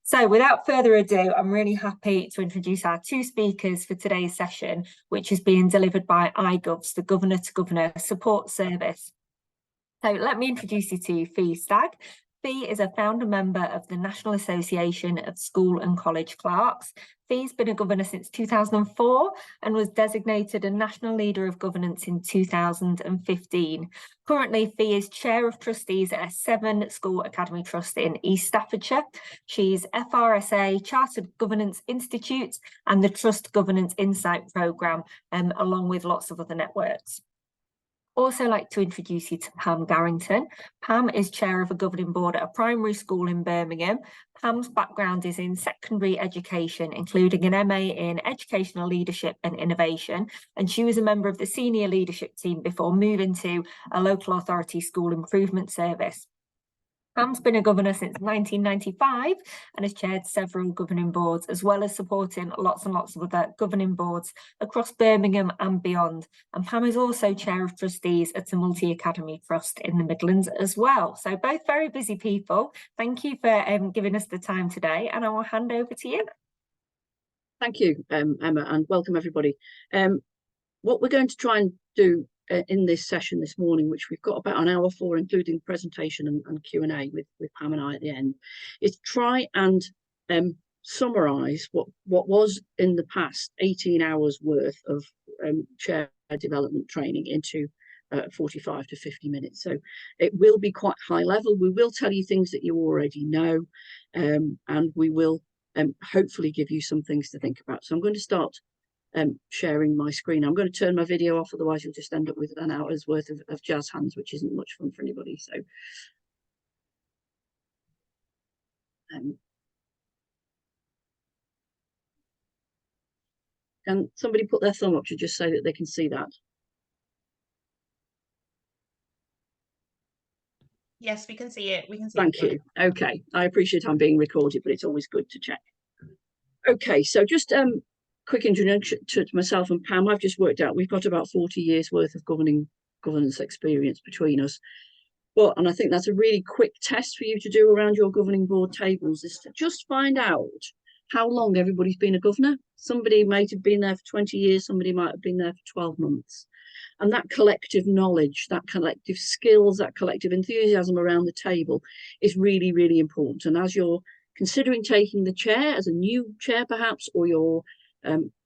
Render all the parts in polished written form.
So without further ado, I'm really happy to introduce our two speakers for today's session, which is being delivered by iGov's, the Governor-to-Governor Support Service. So let me introduce you to Fee Stagg. Fee is a founder member of the National Association of School and College Clerks. Fee's been a governor since 2004 and was designated a National Leader of Governance in 2015. Currently, Fee is Chair of Trustees at a 7-school academy trust in East Staffordshire. She's FRSA Chartered Governance Institute and the Trust Governance Insight Programme, along with lots of other networks. Also like to introduce you to Pam Garrington. Pam is chair of a governing board at a primary school in Birmingham. Pam's background is in secondary education, including an MA in educational leadership and innovation, and she was a member of the senior leadership team before moving to a local authority school improvement service. Pam's been a governor since 1995 and has chaired several governing boards, as well as supporting lots and lots of other governing boards across Birmingham and beyond. And Pam is also chair of trustees at a multi-academy trust in the Midlands as well. So both very busy people. Thank you for giving us the time today, and I will hand over to you. Thank you, Emma, and welcome everybody. What we're going to try and do in this session this morning, which we've got about an hour for, including presentation and Q&A with Pam and I at the end, is try and summarise what was in the past 18 hours worth of chair development training into 45 to 50 minutes. So it will be quite high level. We will tell you things that you already know, and we will hopefully give you some things to think about. So I'm going to start sharing my screen. I'm going to turn my video off, otherwise you'll just end up with an hour's worth of jazz hands, which isn't much fun for anybody. So can somebody put their thumb up to just say that they can see that? Yes, we can see it. We can see Thank you. Okay, I appreciate I'm being recorded, but it's always good to check. Okay, so just quick introduction to myself and Pam. I've just worked out we've got about 40 years worth of governance experience between us. Well, and I think that's a really quick test for you to do around your governing board tables, is to just find out how long everybody's been a governor. Somebody might have been there for 20 years, somebody might have been there for 12 months. And that collective knowledge, that collective skills, that collective enthusiasm around the table is really, really important. And as you're considering taking the chair as a new chair perhaps, or you're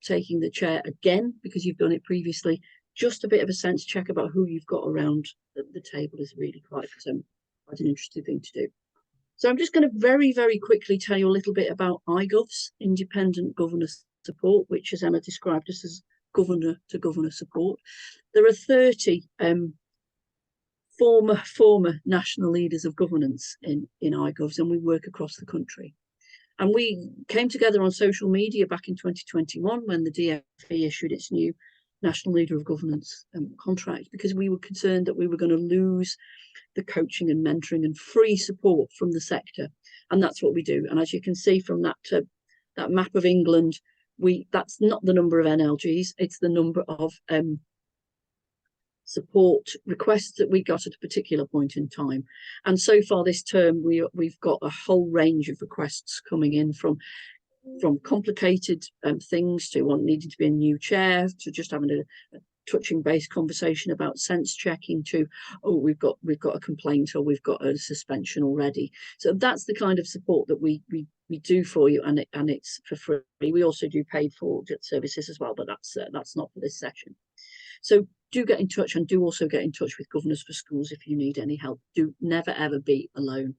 taking the chair again because you've done it previously, just a bit of a sense check about who you've got around the table is really quite an interesting thing to do. So I'm just going to very, very quickly tell you a little bit about iGov's Independent Governor Support, which, as Emma described us, as governor-to-governor support. There are 30 former national leaders of governance in iGov's, and we work across the country. And we came together on social media back in 2021 when the DfE issued its new National Leader of Governance contract, because we were concerned that we were going to lose the coaching and mentoring and free support from the sector. And that's what we do. And as you can see from that map of England, that's not the number of NLGs, it's the number of support requests that we got at a particular point in time. And so far this term, we've got a whole range of requests coming in, from complicated things to one needing to be a new chair, to just having a touching base conversation about sense checking, to we've got a complaint or we've got a suspension already. So that's the kind of support that we do for you, and it's for free. We also do paid for services as well, but that's not for this session. So do get in touch, and do also get in touch with Governors for Schools if you need any help. Do never ever be alone.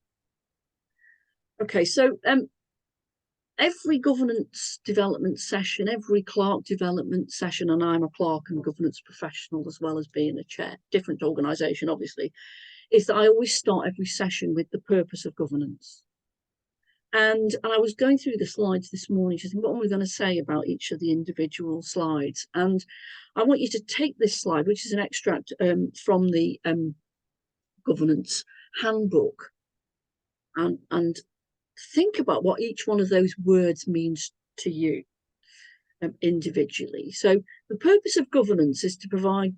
Okay, so every governance development session, every clerk development session, and I'm a clerk and governance professional as well as being a chair, different organisation obviously, is that I always start every session with the purpose of governance. And I was going through the slides this morning to think, what am we going to say about each of the individual slides? And I want you to take this slide, which is an extract from the governance handbook, and think about what each one of those words means to you individually. So the purpose of governance is to provide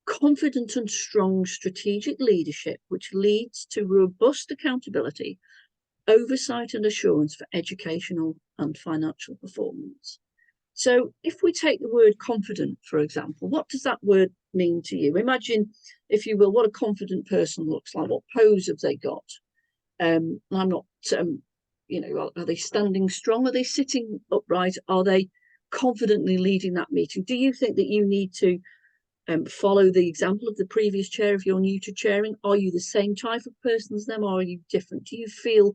confident and strong strategic leadership, which leads to robust accountability, oversight and assurance for educational and financial performance. So if we take the word confident, for example, what does that word mean to you? Imagine, if you will, what a confident person looks like. What pose have they got? I'm not, you know, are they standing strong? Are they sitting upright? Are they confidently leading that meeting? Do you think that you need to follow the example of the previous chair if you're new to chairing? Are you the same type of person as them, or are you different? Do you feel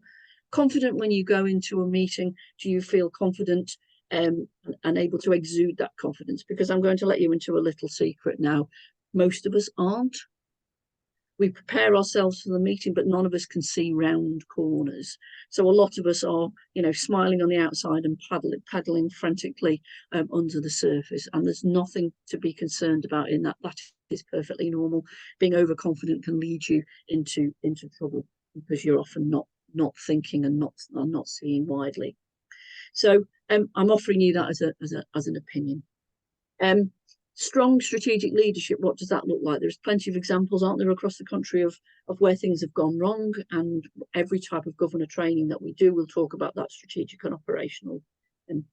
confident when you go into a meeting? Do you feel confident and able to exude that confidence? Because I'm going to let you into a little secret now. Most of us aren't. We prepare ourselves for the meeting, but none of us can see round corners. So a lot of us are, you know, smiling on the outside and paddling frantically under the surface. And there's nothing to be concerned about in that. That is perfectly normal. Being overconfident can lead you into trouble because you're often not thinking and not seeing widely. So I'm offering you that as an opinion. Strong strategic leadership, what does that look like? There's plenty of examples, aren't there, across the country of where things have gone wrong, and every type of governor training that we do will talk about that strategic and operational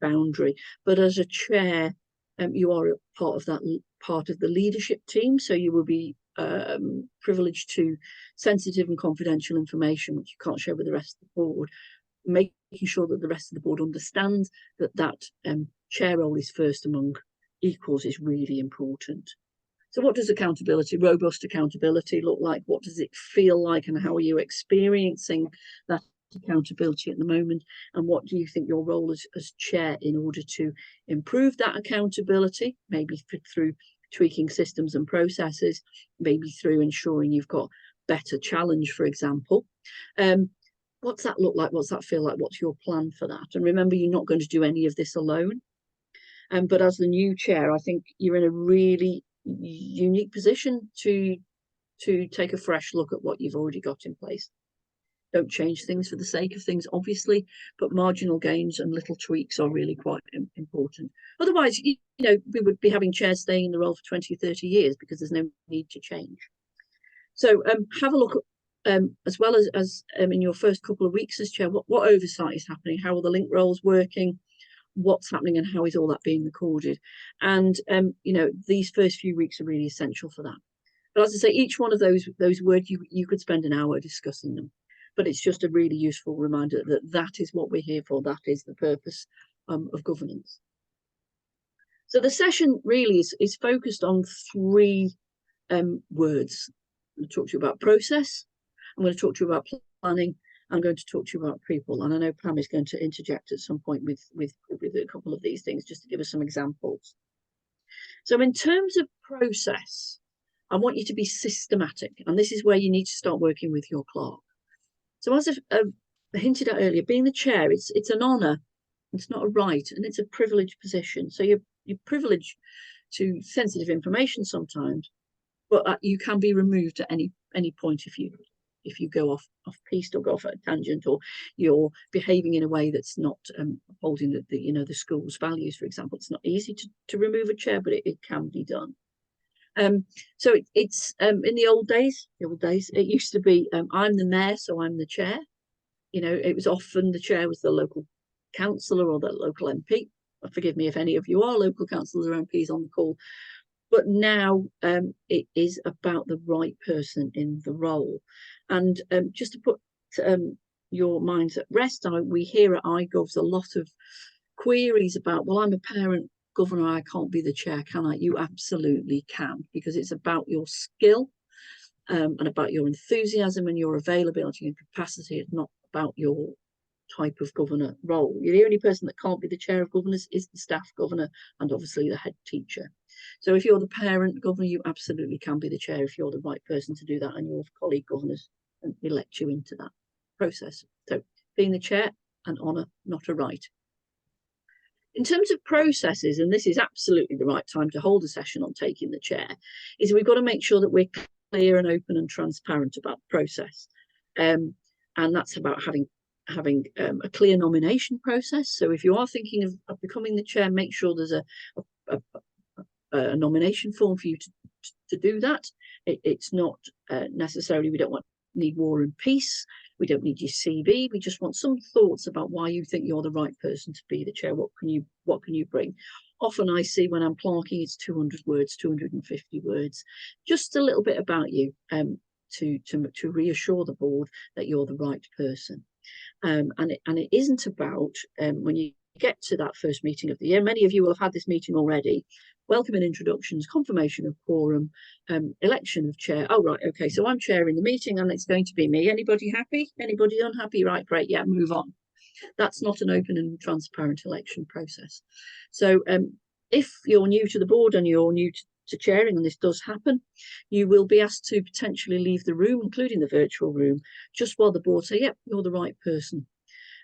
boundary. But as a chair, you are part of the leadership team, so you will be privileged to sensitive and confidential information which you can't share with the rest of the board, making sure that the rest of the board understands that chair role is first among equals is really important. So what does accountability, robust accountability, look like? What does it feel like, and how are you experiencing that accountability at the moment? And what do you think your role as chair in order to improve that accountability, maybe through tweaking systems and processes, maybe through ensuring you've got better challenge, for example. What's that look like? What's that feel like? What's your plan for that? And remember, you're not going to do any of this alone. But as the new chair, I think you're in a really unique position to take a fresh look at what you've already got in place. Don't change things for the sake of things, obviously, but marginal gains and little tweaks are really quite important. Otherwise, you know, we would be having chairs staying in the role for 20 or 30 years because there's no need to change. So have a look at, as well as in your first couple of weeks as chair, what oversight is happening? How are the link roles working? What's happening and how is all that being recorded? And you know, these first few weeks are really essential for that. But as I say, each one of those words, you could spend an hour discussing them, but it's just a really useful reminder that is what we're here for. That is the purpose of governance. So the session really is focused on three words. I'm going to talk to you about process. I'm going to talk to you about planning. I'm going to talk to you about people, and I know Pam is going to interject at some point with a couple of these things just to give us some examples. So in terms of process, I want you to be systematic, and this is where you need to start working with your clerk. So as I hinted at earlier, being the chair, it's an honour, it's not a right, and it's a privileged position. So you're privileged to sensitive information sometimes, but you can be removed at any point if you go off piste or go off at a tangent, or you're behaving in a way that's not upholding the school's values, for example. It's not easy to remove a chair, but it can be done. So it's in the old days, it used to be I'm the mayor, so I'm the chair. You know, it was often the chair was the local councillor or the local MP. Forgive me if any of you are local councillors or MPs on the call. But now it is about the right person in the role. And just to put your minds at rest, we hear at iGovs a lot of queries about, well, I'm a parent governor, I can't be the chair, can I? You absolutely can, because it's about your skill and about your enthusiasm and your availability and capacity. It's not about your type of governor role. You're the only person that can't be the chair of governors is the staff governor and obviously the head teacher. So if you're the parent governor, you absolutely can be the chair if you're the right person to do that, and your colleague governors elect you into that process. So being the chair, an honour, not a right. In terms of processes, and this is absolutely the right time to hold a session on taking the chair, is we've got to make sure that we're clear and open and transparent about the process. And that's about having a clear nomination process. So if you are thinking of becoming the chair, make sure there's a nomination form for you to do that. It's not necessarily, we don't need war and peace. We don't need your CV. We just want some thoughts about why you think you're the right person to be the chair. What can you bring? Often I see when I'm clerking, it's 200 words, 250 words, just a little bit about you, to reassure the board that you're the right person. And it isn't about, when you get to that first meeting of the year, many of you will have had this meeting already, welcome and introductions, confirmation of quorum, election of chair. Oh, right, okay, so I'm chairing the meeting and it's going to be me. Anybody happy? Anybody unhappy? Right, great, yeah, move on. That's not an open and transparent election process. So if you're new to the board and you're new to chairing, and this does happen, you will be asked to potentially leave the room, including the virtual room, just while the board say, yep, you're the right person.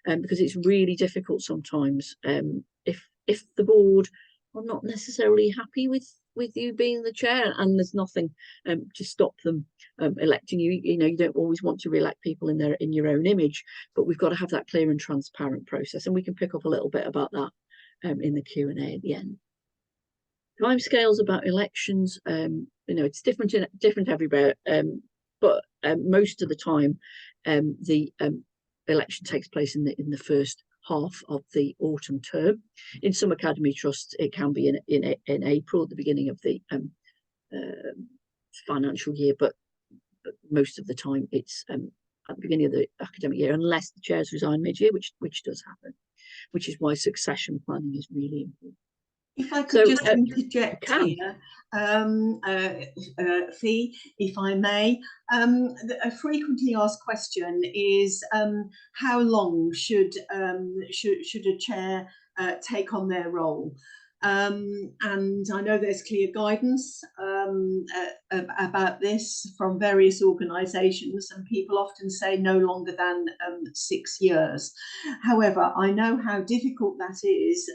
Because it's really difficult sometimes if the board are not necessarily happy with you being the chair, and there's nothing to stop them electing you. You know, you don't always want to re-elect people in your own image, but we've got to have that clear and transparent process, and we can pick up a little bit about that in the Q&A at the end. Timescales about elections, you know, it's different everywhere, but most of the time the election takes place in the first half of the autumn term. In some academy trusts, it can be in April, at the beginning of the financial year, but most of the time it's at the beginning of the academic year, unless the chairs resign mid-year, which does happen, which is why succession planning is really important. If I could just interject can. here, Fee, if I may. A frequently asked question is how long should a chair take on their role? And I know there's clear guidance about this from various organisations, and people often say no longer than 6 years. However, I know how difficult that is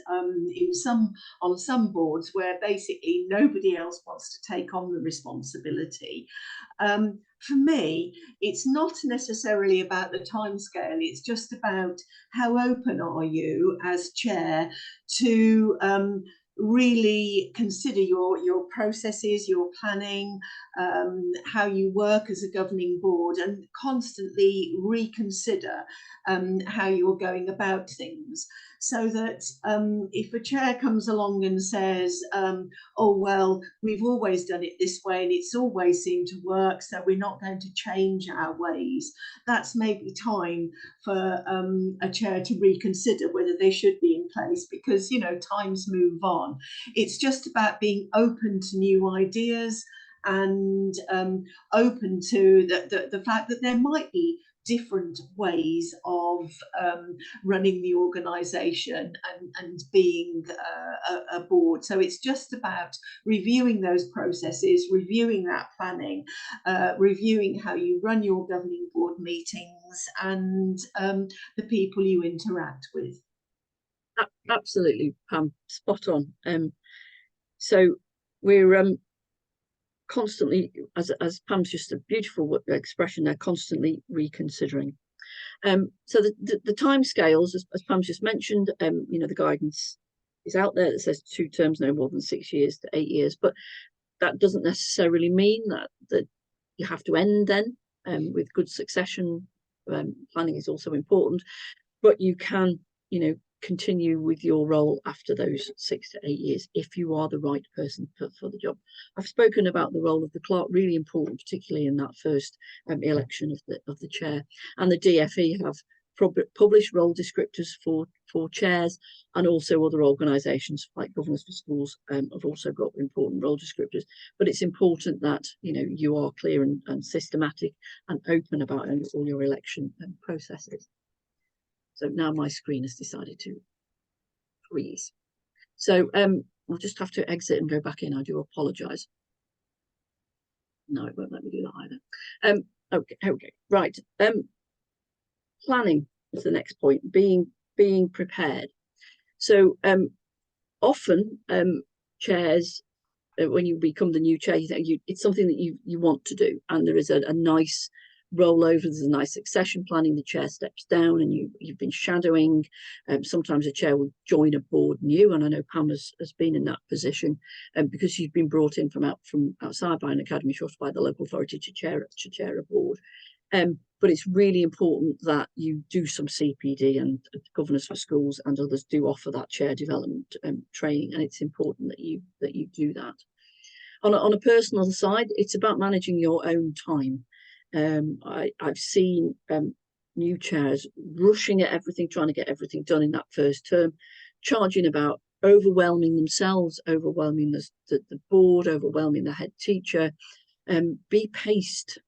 on some boards where basically nobody else wants to take on the responsibility. For me, it's not necessarily about the timescale, it's just about how open are you as chair to really consider your processes, your planning, how you work as a governing board, and constantly reconsider how you're going about things. So that if a chair comes along and says, oh, well, we've always done it this way and it's always seemed to work, so we're not going to change our ways, that's maybe time for a chair to reconsider whether they should be in place, because, you know, times move on. It's just about being open to new ideas and open to the fact that there might be different ways of running the organisation and being a board. So it's just about reviewing those processes, reviewing that planning, reviewing how you run your governing board meetings and the people you interact with. Absolutely, Pam, spot on. So we're constantly, as Pam's just a beautiful expression, they're constantly reconsidering. So the time scales, as Pam's just mentioned, you know, the guidance is out there that says 2 terms, no more than 6 years to 8 years, but that doesn't necessarily mean that you have to end then. With good succession planning is also important, but you can, you know, continue with your role after those 6 to 8 years if you are the right person for the job. I've spoken about the role of the clerk, really important, particularly in that first election of the chair. And the DfE have published role descriptors for chairs, and also other organisations like Governors for Schools have also got important role descriptors. But it's important that, you know, you are clear and systematic and open about all your election processes. So now my screen has decided to freeze. So I'll just have to exit and go back in. I do apologise. No, it won't let me do that either. Okay, right. Planning is the next point. Being prepared. So often chairs, when you become the new chair, it's something that you want to do, and there is a nice rollover, there's a nice succession planning. The chair steps down and you've been shadowing. Sometimes a chair will join a board new, and I know Pam has been in that position because she's been brought in from outside by an academy trust, by the local authority, to chair a board. But it's really important that you do some CPD, and Governors for Schools and others do offer that chair development training, and it's important that you do that. On a personal side, it's about managing your own time. I've seen new chairs rushing at everything, trying to get everything done in that first term, charging about overwhelming themselves, overwhelming the board, overwhelming the head teacher. Be paced.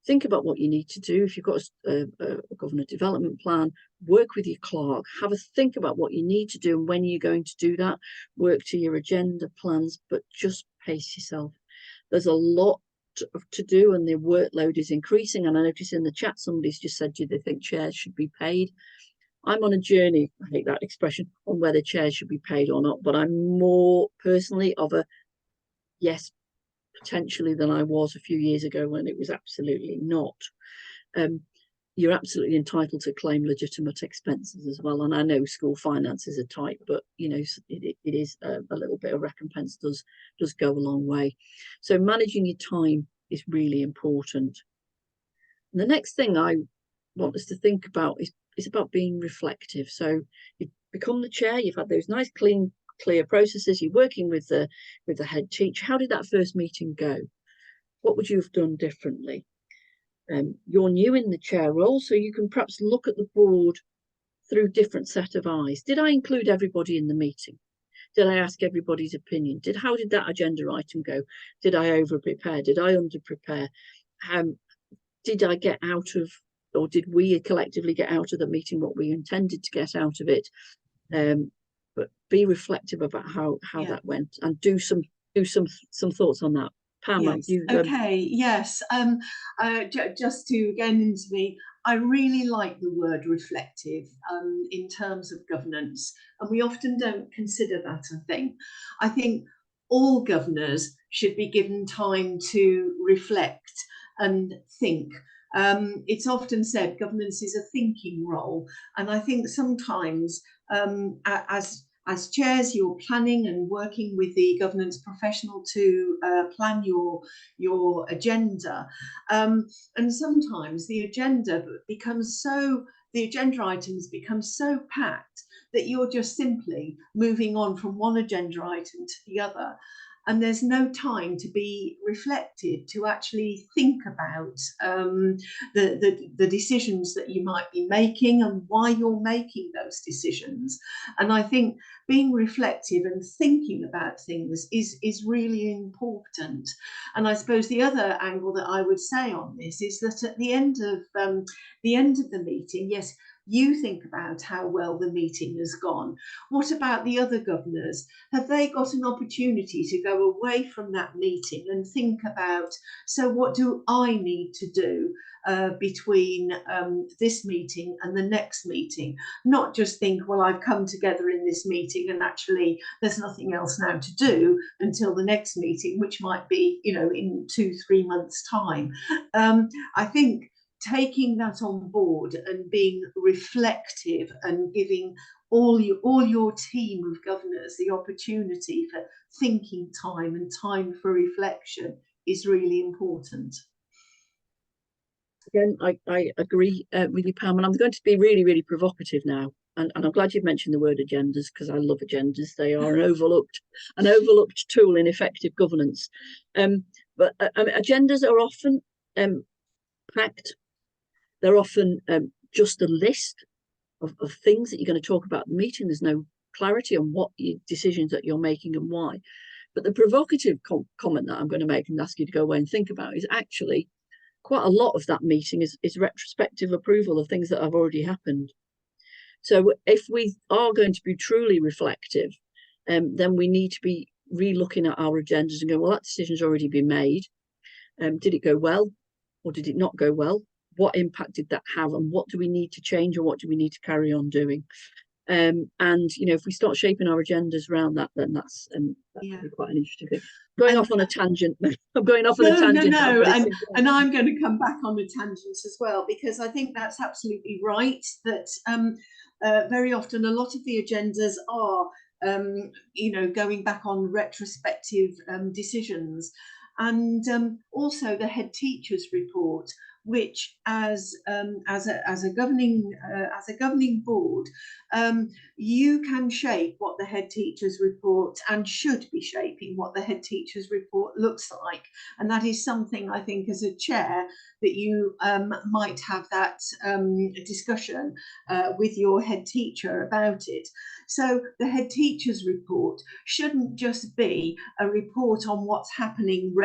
Think about what you need to do. If you've got a governor development plan, work with your clerk, have a think about what you need to do and when you're going to do that. Work to your agenda plans, but just pace yourself. There's a lot to do and the workload is increasing. And I noticed in the chat somebody's just said, do they think chairs should be paid? I'm on a journey, I hate that expression, on whether chairs should be paid or not, but I'm more personally of a yes, potentially, than I was a few years ago when it was absolutely not. You're absolutely entitled to claim legitimate expenses as well. And I know school finances are tight, but you know, it is a little bit of recompense does go a long way. So managing your time is really important. And the next thing I want us to think about is about being reflective. So you've become the chair, you've had those nice, clear processes, you're working with the head teacher. How did that first meeting go? What would you have done differently? You're new in the chair role, so you can perhaps look at the board through different set of eyes. Did I include everybody in the meeting? Did I ask everybody's opinion? How did that agenda item go? Did I over prepare? Did I under prepare? Did I get out of, or did we collectively get out of the meeting what we intended to get out of it? But be reflective about how that went, and do some thoughts on that. Pam, yes. Okay, yes. Just to again into me, I really like the word reflective in terms of governance, and we often don't consider that. I think all governors should be given time to reflect and think. It's often said governance is a thinking role, and I think sometimes as chairs, you're planning and working with the governance professional to plan your agenda, and sometimes the agenda items become so packed that you're just simply moving on from one agenda item to the other. And there's no time to be reflective, to actually think about the decisions that you might be making and why you're making those decisions. And I think being reflective and thinking about things is really important. And I suppose the other angle that I would say on this is that at the end of the meeting, yes, you think about how well the meeting has gone. What about the other governors? Have they got an opportunity to go away from that meeting and think about, so what do I need to do between this meeting and the next meeting? Not just think, well, I've come together in this meeting and actually there's nothing else now to do until the next meeting, which might be, you know, in 2-3 months' time. I think taking that on board and being reflective and giving all your team of governors the opportunity for thinking time and time for reflection is really important. Again, I agree with you, Pam, and I'm going to be really, really provocative now. And I'm glad you've mentioned the word agendas, because I love agendas. They are an overlooked tool in effective governance. But agendas are often packed. They're often just a list of things that you're going to talk about in the meeting. There's no clarity on what decisions that you're making and why. But the provocative comment that I'm going to make and ask you to go away and think about is actually quite a lot of that meeting is retrospective approval of things that have already happened. So if we are going to be truly reflective, then we need to be re-looking at our agendas and go, well, that decision's already been made. Did it go well or did it not go well? What impact did that have, and what do we need to change, or what do we need to carry on doing? And you know, if we start shaping our agendas around that, then that's could be quite an interesting thing. Going off on a tangent. I'm going off on a tangent. No, and I'm going to come back on a tangent as well, because I think that's absolutely right. That very often a lot of the agendas are, you know, going back on retrospective decisions, and also the head teacher's report. which as a governing board, you can shape what the head teacher's report, and should be shaping what the head teacher's report looks like. And that is something I think as a chair that you might have that discussion with your head teacher about it. So the head teacher's report shouldn't just be a report on what's happened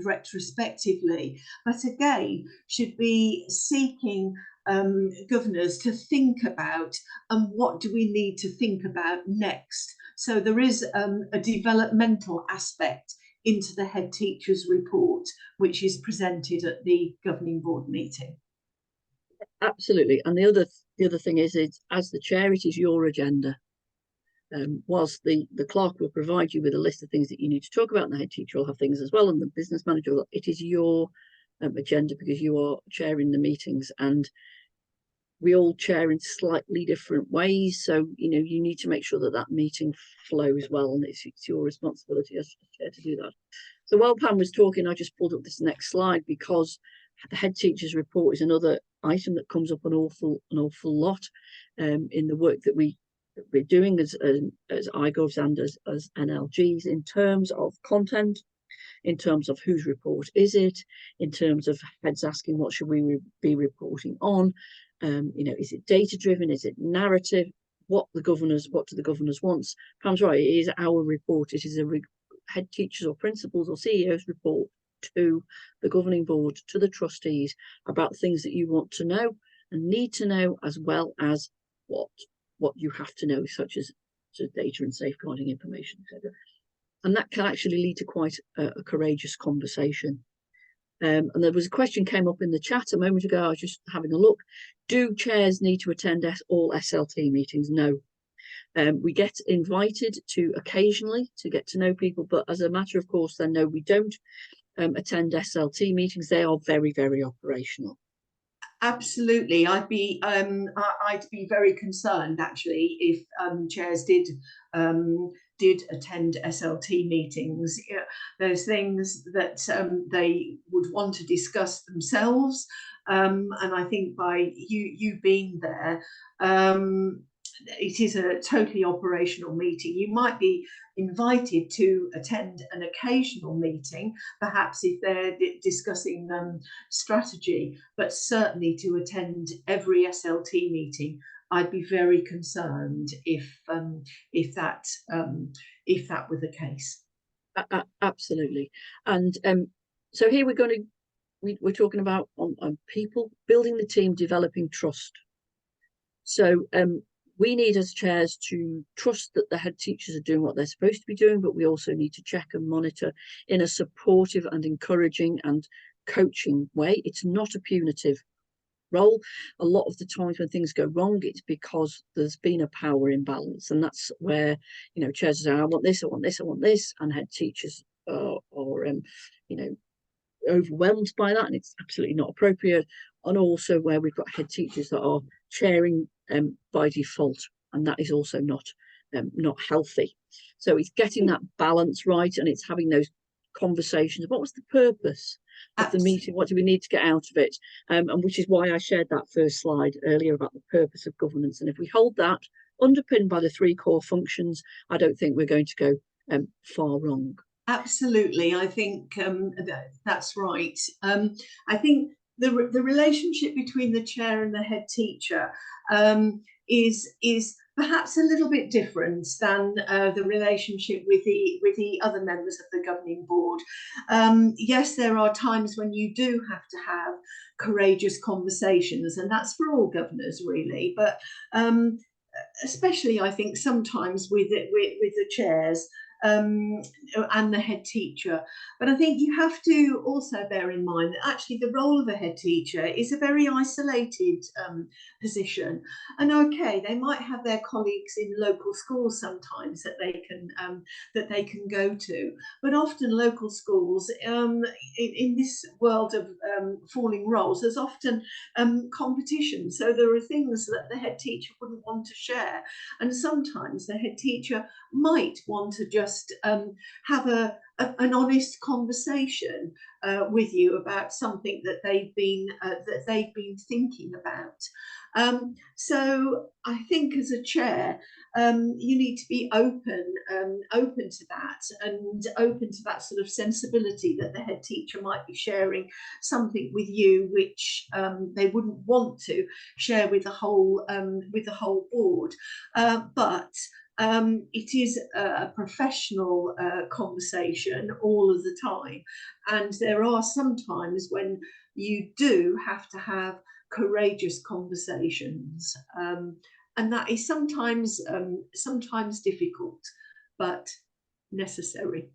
retrospectively, but again should be seeking governors to think about, and what do we need to think about next. So there is a developmental aspect into the head teacher's report, which is presented at the governing board meeting. Absolutely. And the other thing is, as the chair, it is your agenda. Whilst the clerk will provide you with a list of things that you need to talk about, and the head teacher will have things as well, and the business manager will, it is your agenda, because you are chairing the meetings, and we all chair in slightly different ways. So, you know, you need to make sure that that meeting flows well, and it's your responsibility as chair to do that. So while Pam was talking, I just pulled up this next slide, because the head teacher's report is another item that comes up an awful lot in the work that we're doing as iGovs and as NLGs, in terms of content, in terms of whose report is it, in terms of heads asking what should we be reporting on, you know, is it data driven, is it narrative, what do the governors want. Pam's right, it is our report. It is a head teachers or principals or CEOs report to the governing board, to the trustees, about things that you want to know and need to know, as well as what you have to know, such as data and safeguarding information, etc. And that can actually lead to quite a courageous conversation. And there was a question came up in the chat a moment ago. I was just having a look. Do chairs need to attend all SLT meetings? No. We get invited to occasionally to get to know people, but as a matter of course, then no, we don't attend SLT meetings. They are very, very operational. Absolutely, I'd be very concerned actually if chairs did attend SLT meetings. There's things that they would want to discuss themselves, and I think by you being there, it is a totally operational meeting. You might be invited to attend an occasional meeting, perhaps if they're discussing strategy, but certainly to attend every SLT meeting, I'd be very concerned if that were the case. Absolutely. And so here we're talking about on people, building the team, developing trust. So we need as chairs to trust that the head teachers are doing what they're supposed to be doing, but we also need to check and monitor in a supportive and encouraging and coaching way. It's not a punitive role. A lot of the times when things go wrong, it's because there's been a power imbalance, and that's where, you know, chairs say, I want this, I want this, I want this, and head teachers are you know, overwhelmed by that, and it's absolutely not appropriate. And also where we've got head teachers that are chairing by default, and that is also not healthy. So it's getting that balance right, and it's having those conversations. What was the purpose of the meeting? What do we need to get out of it? And which is why I shared that first slide earlier about the purpose of governance. And if we hold that underpinned by the 3 core functions, I don't think we're going to go far wrong. Absolutely, I think that's right. I think the relationship between the chair and the head teacher is perhaps a little bit different than the relationship with the other members of the governing board. Yes, there are times when you do have to have courageous conversations, and that's for all governors really, but especially I think sometimes with the chairs and the head teacher. But I think you have to also bear in mind that actually the role of a head teacher is a very isolated position. And okay, they might have their colleagues in local schools sometimes that they can go to, but often local schools in this world of falling roles, there's often competition. So there are things that the head teacher wouldn't want to share, and sometimes the head teacher might want to just just have an honest conversation with you about something that they've been thinking about. So I think as a chair, you need to be open to that, and open to that sort of sensibility that the head teacher might be sharing something with you which they wouldn't want to share with the whole board, but it is a professional conversation all of the time, and there are some times when you do have to have courageous conversations, and that is sometimes difficult, but necessary.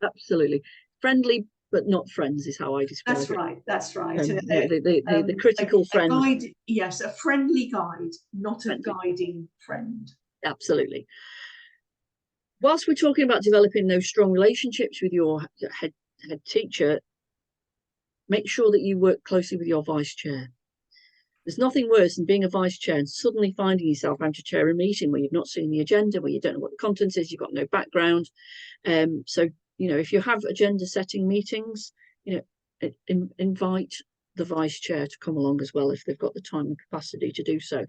Absolutely. Friendly but not friends is how I describe it. That's right. The critical friend. A guide, yes, a friendly guide, not a guiding friend. Absolutely. Whilst we're talking about developing those strong relationships with your head teacher, make sure that you work closely with your vice chair. There's nothing worse than being a vice chair and suddenly finding yourself having to chair a meeting where you've not seen the agenda, where you don't know what the content is, you've got no background. So, you know, if you have agenda setting meetings, you know, invite the vice chair to come along as well if they've got the time and capacity to do so.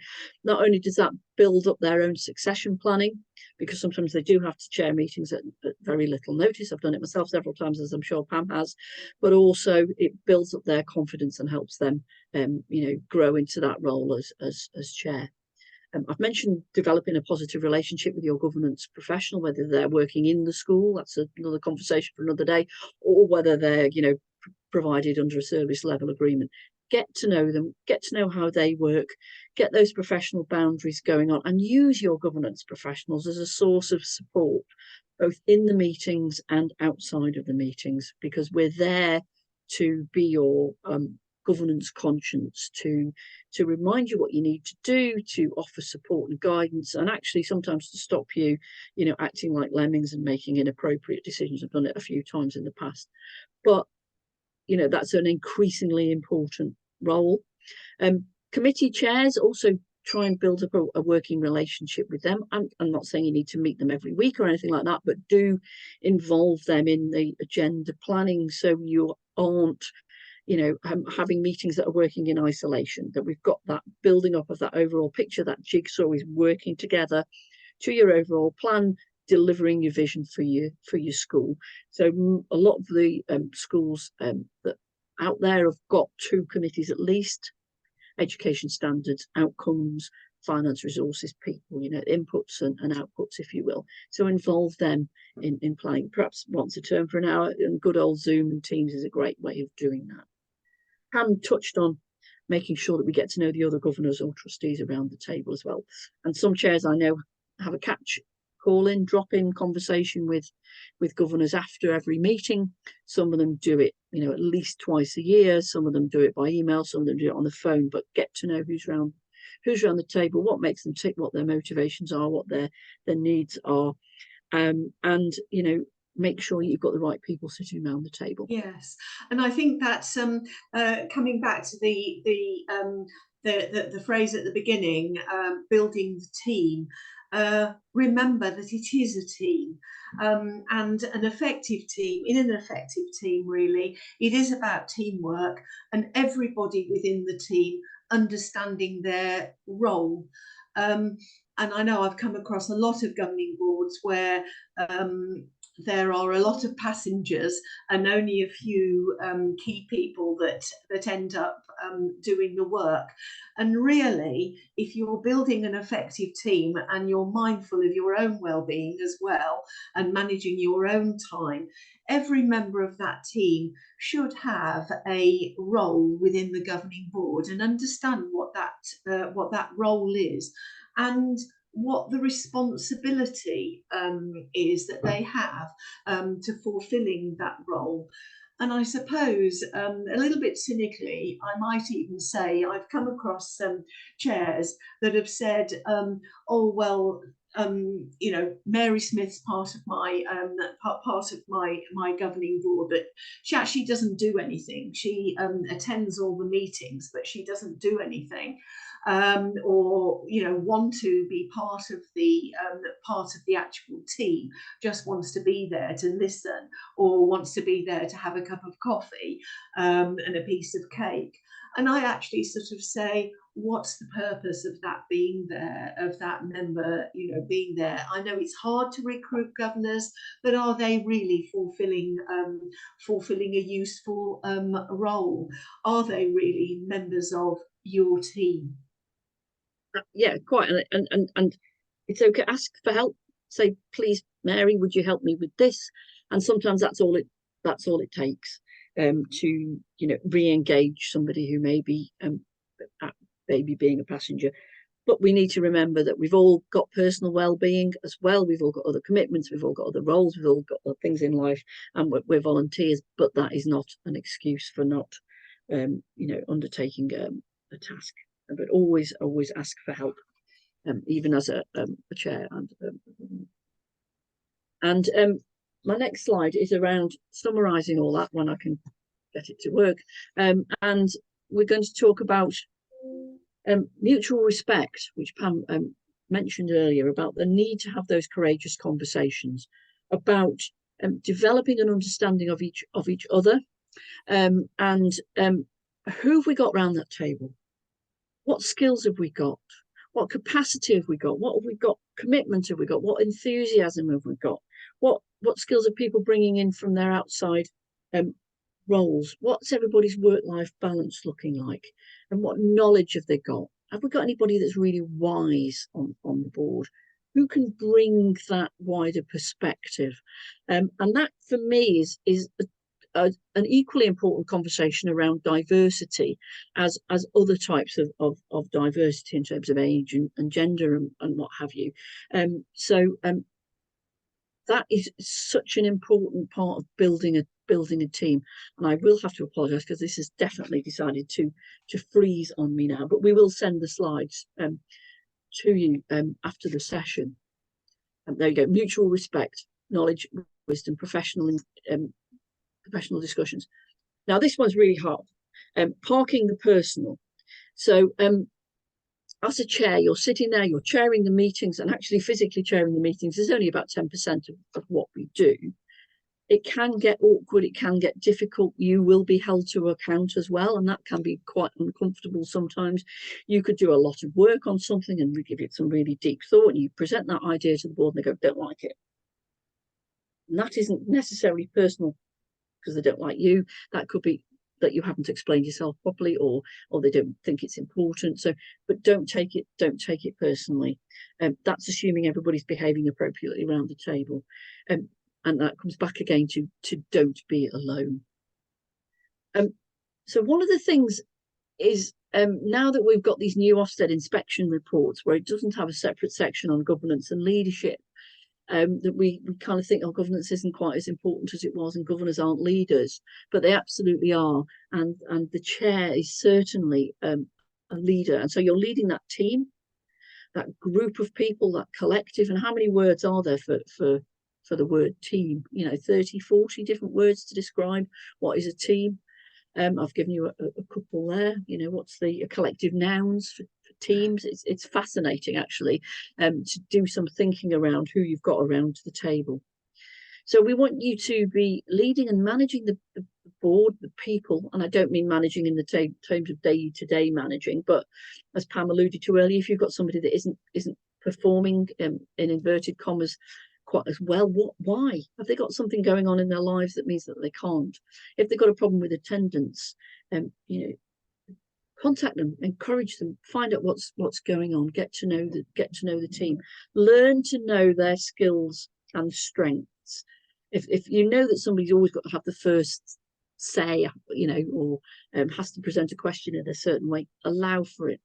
Not only does that build up their own succession planning, because sometimes they do have to chair meetings at very little notice. I've done it myself several times, as I'm sure Pam has, but also it builds up their confidence and helps them you know, grow into that role as chair. I've mentioned developing a positive relationship with your governance professional, whether they're working in the school, that's another conversation for another day, or whether they're, you know, provided under a service level agreement. Get to know them, get to know how they work, get those professional boundaries going on, and use your governance professionals as a source of support, both in the meetings and outside of the meetings, because we're there to be your governance conscience, to remind you what you need to do, to offer support and guidance, and actually sometimes to stop you, you know, acting like lemmings and making inappropriate decisions. I've done it a few times in the past, but you know, that's an increasingly important role. Committee chairs also try and build up a working relationship with them. I'm not saying you need to meet them every week or anything like that, but do involve them in the agenda planning, so you aren't, you know, having meetings that are working in isolation, that we've got that building up of that overall picture, that jigsaw is working together to your overall plan, delivering your vision for your school. So a lot of the schools that out there have got 2 committees at least: education standards, outcomes, finance, resources, people, you know, inputs and outputs, if you will. So involve them in planning, perhaps once a term for an hour, and good old Zoom and Teams is a great way of doing that. Pam touched on making sure that we get to know the other governors or trustees around the table as well. And some chairs I know have a catch call in, drop in conversation with governors after every meeting. Some of them do it, you know, at least twice a year. Some of them do it by email, some of them do it on the phone, but get to know who's around the table, what makes them tick, what their motivations are, what their needs are, and you know, make sure you've got the right people sitting around the table. Yes, and I think that's coming back to the phrase at the beginning, building the team. Remember that it is a team, and an effective team. In an effective team, really, it is about teamwork and everybody within the team understanding their role. And I know I've come across a lot of governing boards where there are a lot of passengers and only a few key people that end up doing the work. And really, if you're building an effective team and you're mindful of your own well-being as well and managing your own time, every member of that team should have a role within the governing board and understand what that role is, and what the responsibility is that they have to fulfilling that role. And I suppose a little bit cynically, I might even say I've come across some chairs that have said, oh well, you know, Mary Smith's part of my governing board, but she actually doesn't do anything. She attends all the meetings, but she doesn't do anything. or want to be part of the actual team, just wants to be there to listen, or wants to be there to have a cup of coffee and a piece of cake. And I actually sort of say, what's the purpose of that being there, of that member, being there? I know it's hard to recruit governors, but are they really fulfilling a useful role? Are they really members of your team? Yeah, quite. And it's okay. Ask for help. Say, please, Mary, would you help me with this? And sometimes that's all it takes to re-engage somebody who may be maybe being a passenger. But we need to remember that we've all got personal well-being as well. We've all got other commitments. We've all got other roles. We've all got other things in life, and we're volunteers. But that is not an excuse for not, undertaking a task. But always ask for help, even as a chair. And my next slide is around summarising all that when I can get it to work. And we're going to talk about mutual respect, which Pam mentioned earlier, about the need to have those courageous conversations about developing an understanding of each other, and who have we got around that table? What skills have we got? What capacity have we got? What have we got? Commitment have we got? What enthusiasm have we got? What skills are people bringing in from their outside roles? What's everybody's work-life balance looking like? And what knowledge have they got? Have we got anybody that's really wise on the board? Who can bring that wider perspective? And that, for me, is an equally important conversation around diversity as other types of diversity in terms of age and gender and what have you. So that is such an important part of building a team. And I will have to apologise because this has definitely decided to freeze on me now, but we will send the slides to you after the session. There you go. Mutual respect, knowledge, wisdom, professional discussions. Now this one's really hard. Parking the personal. So as a chair, you're sitting there, you're chairing the meetings, and actually physically chairing the meetings is only about 10% of what we do. It can get awkward, it can get difficult. You will be held to account as well, and that can be quite uncomfortable sometimes. You could do a lot of work on something and give it some really deep thought, and you present that idea to the board and they go, don't like it. And that isn't necessarily personal because they don't like you. That could be that you haven't explained yourself properly, or they don't think it's important. So, but don't take it personally. That's assuming everybody's behaving appropriately around the table. And that comes back again to don't be alone. So one of the things is now that we've got these new Ofsted inspection reports where it doesn't have a separate section on governance and leadership, that we kind of think, oh, governance isn't quite as important as it was, and governors aren't leaders, but they absolutely are. And the chair is certainly a leader. And so you're leading that team, that group of people, that collective. And how many words are there for the word team? 30, 40 different words to describe what is a team. I've given you a couple there. What's the collective nouns for teams? It's fascinating actually to do some thinking around who you've got around the table. So we want you to be leading and managing the board, the people, and I don't mean managing in the terms of day-to-day managing, but as Pam alluded to earlier, if you've got somebody that isn't performing in inverted commas quite as well, why? Have they got something going on in their lives that means that they can't? If they've got a problem with attendance, contact them, encourage them, find out what's going on, get to know the team, learn to know their skills and strengths. If you know that somebody's always got to have the first say, or has to present a question in a certain way, allow for it.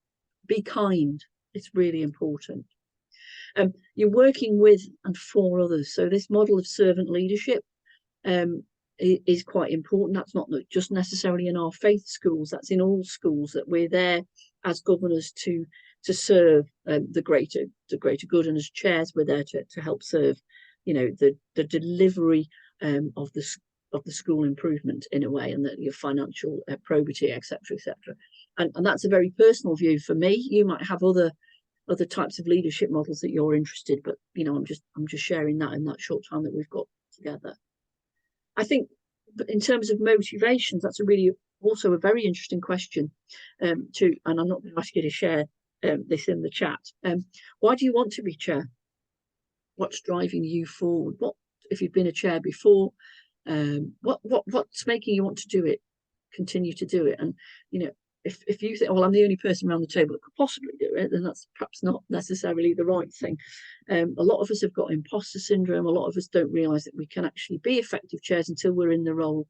Be kind. It's really important. You're working with and for others. So this model of servant leadership is quite important. That's not just necessarily in our faith schools, that's in all schools, that we're there as governors to serve the greater good, and as chairs we're there to help serve the delivery of the school improvement in a way, and that your financial probity, etc., etc. And that's a very personal view for me. You might have other types of leadership models that you're interested, but you know, I'm just sharing that in that short time that we've got together. I think, but in terms of motivations, that's also a very interesting question too. And I'm not going to ask you to share this in the chat. Why do you want to be chair? What's driving you forward? What, if you've been a chair before, what's making you want to do it, continue to do it? And you know, if you think, well, I'm the only person around the table that could possibly do it, then that's perhaps not necessarily the right thing. A lot of us have got imposter syndrome. A lot of us don't realise that we can actually be effective chairs until we're in the role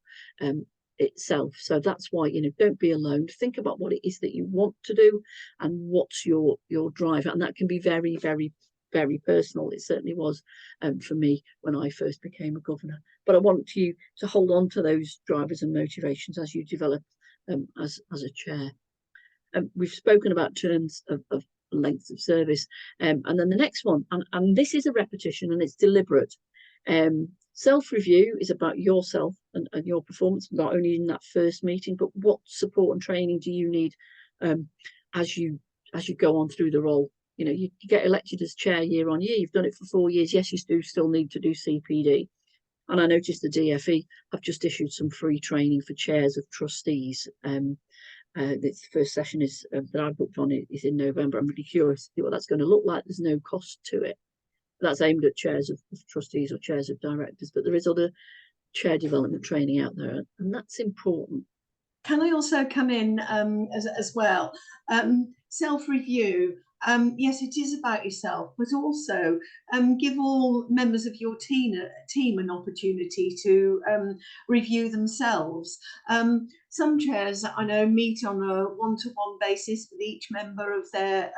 itself. So that's why, you know, don't be alone. Think about what it is that you want to do and what's your drive. And that can be very, very, very personal. It certainly was for me when I first became a governor. But I want you to hold on to those drivers and motivations as you develop as a chair. We've spoken about terms of lengths of service, and then the next one, and this is a repetition and it's deliberate. Self-review is about yourself and your performance, not only in that first meeting, but what support and training do you need as you go on through the role. You know, you get elected as chair year on year. You've done it for 4 years. Yes, you do still need to do CPD. And I noticed the DFE have just issued some free training for chairs of trustees. This first session is that I booked on is in November. I'm really curious to see what that's going to look like. There's no cost to it. That's aimed at chairs of trustees or chairs of directors, but there is other chair development training out there, and that's important. Can I also come in as well? Self-review. Yes, it is about yourself, but also give all members of your team an opportunity to review themselves. Some chairs I know meet on a one-to-one basis with each member of their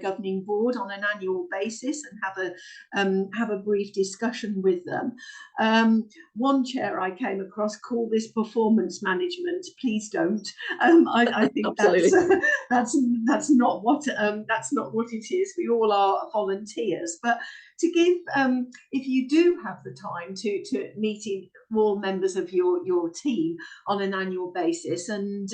governing board on an annual basis and have a brief discussion with them. One chair I came across called this performance management. Please don't. I think that's not what it is. We all are volunteers, but to give, if you do have the time to meet all members of your team on an annual basis and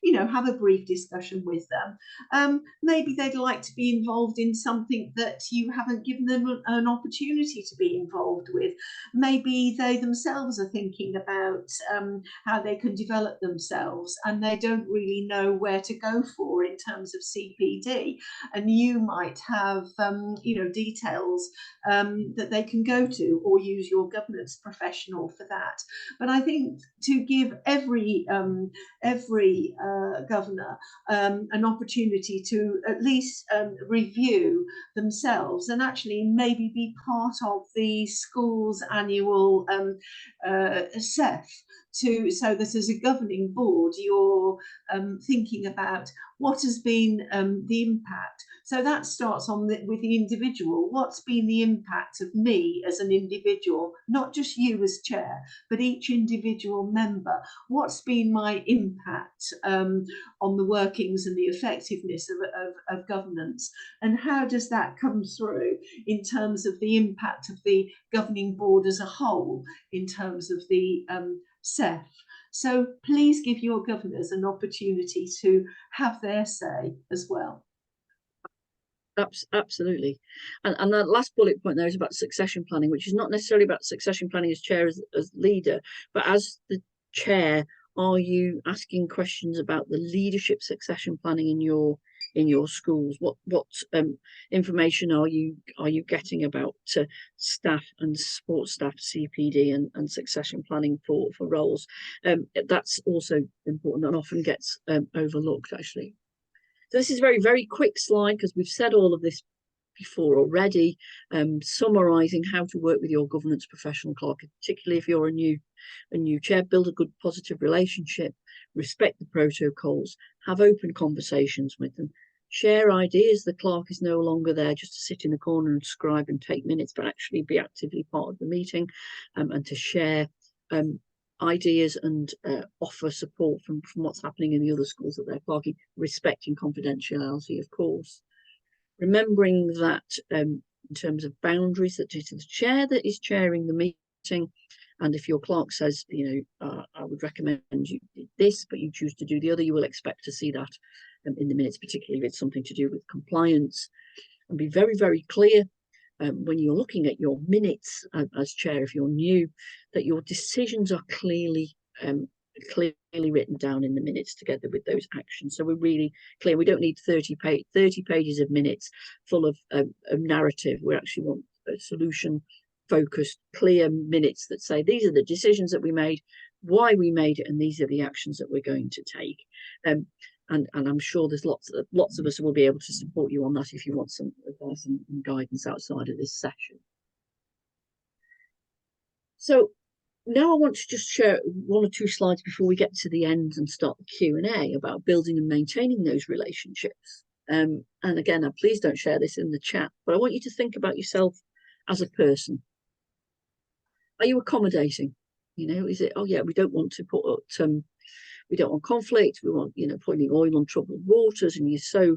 you know, have a brief discussion with them. Maybe they'd like to be involved in something that you haven't given them an opportunity to be involved with. Maybe they themselves are thinking about how they can develop themselves and they don't really know where to go for in terms of CPD, and you might have you know, details that they can go to, or use your governance professional for that. But I think to give every governor an opportunity to at least review themselves and actually maybe be part of the school's annual SEF, so that as a governing board you're thinking about what has been the impact. So that starts with the individual. What's been the impact of me as an individual, not just you as chair, but each individual member? What's been my impact on the workings and the effectiveness of governance? And how does that come through in terms of the impact of the governing board as a whole, in terms of the SEF? So please give your governors an opportunity to have their say as well. Absolutely. And that last bullet point there is about succession planning, which is not necessarily about succession planning as chair, as leader, but as the chair, are you asking questions about the leadership succession planning in your schools? What information are you getting about staff and support staff, CPD and succession planning for roles? That's also important and often gets overlooked, actually. So this is a very, very quick slide because we've said all of this before already, summarising how to work with your governance professional clerk, particularly if you're a new chair. Build a good positive relationship, respect the protocols, have open conversations with them, share ideas. The clerk is no longer there just to sit in a corner and scribe and take minutes, but actually be actively part of the meeting, and to share ideas and offer support from what's happening in the other schools that they're clerking, respecting confidentiality, of course. Remembering that in terms of boundaries, that it is the chair that is chairing the meeting, And if your clerk says, I would recommend you do this, but you choose to do the other, you will expect to see that in the minutes, particularly if it's something to do with compliance. And be very, very clear when you're looking at your minutes as chair, if you're new, that your decisions are clearly written down in the minutes together with those actions. So we're really clear. We don't need 30 pages of minutes full of a narrative. We actually want a solution focused, clear minutes that say these are the decisions that we made, why we made it, and these are the actions that we're going to take. And I'm sure there's lots of us will be able to support you on that if you want some advice and guidance outside of this session. So now I want to just share one or two slides before we get to the end and start the Q&A about building and maintaining those relationships. And again, please don't share this in the chat, but I want you to think about yourself as a person. Are you accommodating? Is it, oh yeah, we don't want to put we don't want conflict, we want, putting oil on troubled waters, and you're so